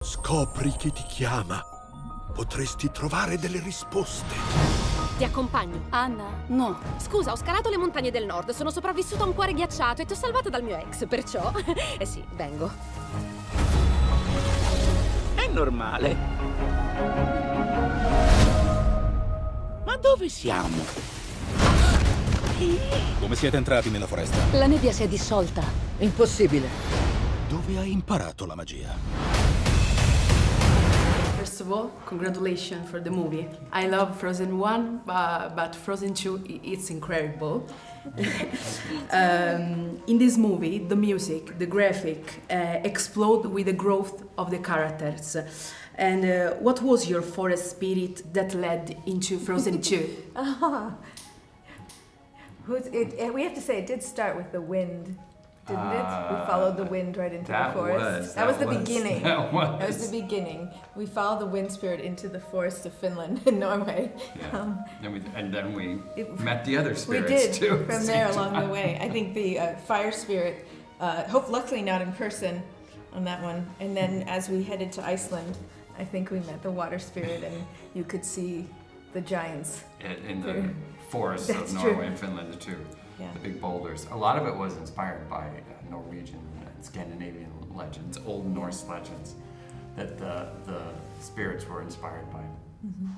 Scopri chi ti chiama. Potresti trovare delle risposte. Ti accompagno. Anna, no. Scusa, ho scalato le montagne del nord, sono sopravvissuta a un cuore ghiacciato e ti ho salvata dal mio ex, perciò... Eh sì, vengo. È normale. Ma dove siamo? Come siete entrati nella foresta? La nebbia si è dissolta. Impossibile. Dove hai imparato la magia? First of all, congratulations for the movie. I love Frozen 1, but Frozen 2, it's incredible. In this movie, the music, the graphic explode with the growth of the characters. And what was your forest spirit that led into Frozen 2? We have to say it did start with the wind, didn't it? We followed the wind right into the forest. That was the beginning. That was the beginning. We followed the wind spirit into the forests of Finland and Norway. Yeah. And then we met the other spirits we did, too. From there along the way. I think the fire spirit, luckily not in person on that one. And then as we headed to Iceland, I think we met the water spirit and you could see the giants. In the forests of Norway and Finland too. Yeah. The big boulders. A lot of it was inspired by Norwegian and Scandinavian legends, Old Norse legends, that the spirits were inspired by. Mm-hmm.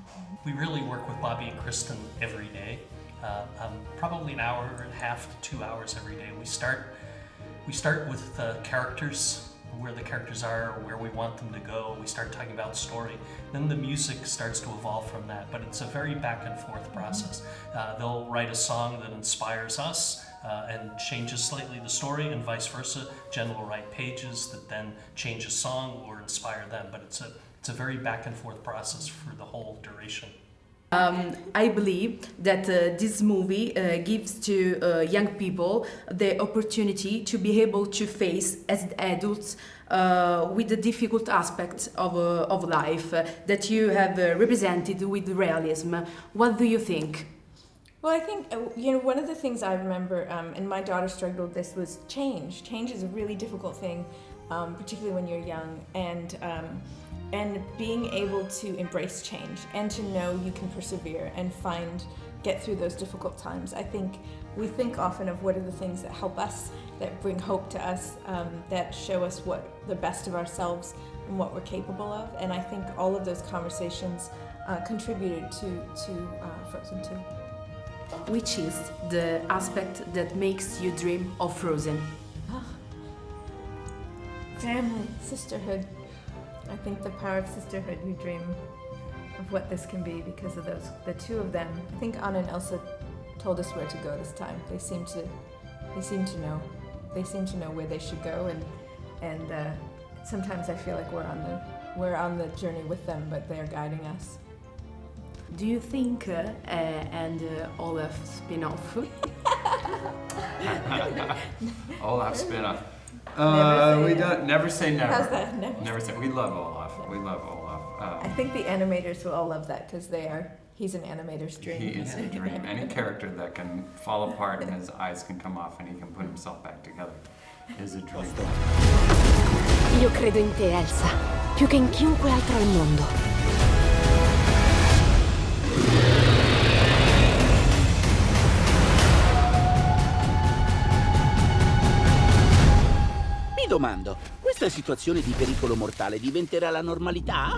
We really work with Bobby and Kristen every day, probably an hour and a half to 2 hours every day. We start with the characters, where the characters are, where we want them to go. We start talking about story. Then the music starts to evolve from that, but it's a very back and forth process. They'll write a song that inspires us and changes slightly the story, and vice versa. Jen will write pages that then change a song or inspire them, but it's a very back and forth process for the whole duration. I believe that this movie gives to young people the opportunity to be able to face as adults with the difficult aspects of life that you have represented with realism. What do you think? Well, I think, one of the things I remember, and my daughter struggled with this, was change. Change is a really difficult thing, particularly when you're young, and being able to embrace change and to know you can persevere and get through those difficult times. I think we think often of what are the things that help us, that bring hope to us, that show us what the best of ourselves and what we're capable of. And I think all of those conversations contributed to Frozen 2. Which is the aspect that makes you dream of Frozen? Family, sisterhood. I think the power of sisterhood, you dream of what this can be because of the two of them. I think Anna and Elsa told us where to go this time. They seem to know. They seem to know where they should go, and sometimes I feel like we're on the journey with them, but they're guiding us. Do you think and Olaf spin-off? Olaf spin-off. Never say never. How's that? Never say. We love Olaf. We love Olaf. I think the animators will all love that because he's an animator's dream. He is a dream. Any character that can fall apart and his eyes can come off and he can put himself back together is a dream. Io credo in te, Elsa, più che in chiunque altro al mondo. Mi domando, questa situazione di pericolo mortale diventerà la normalità?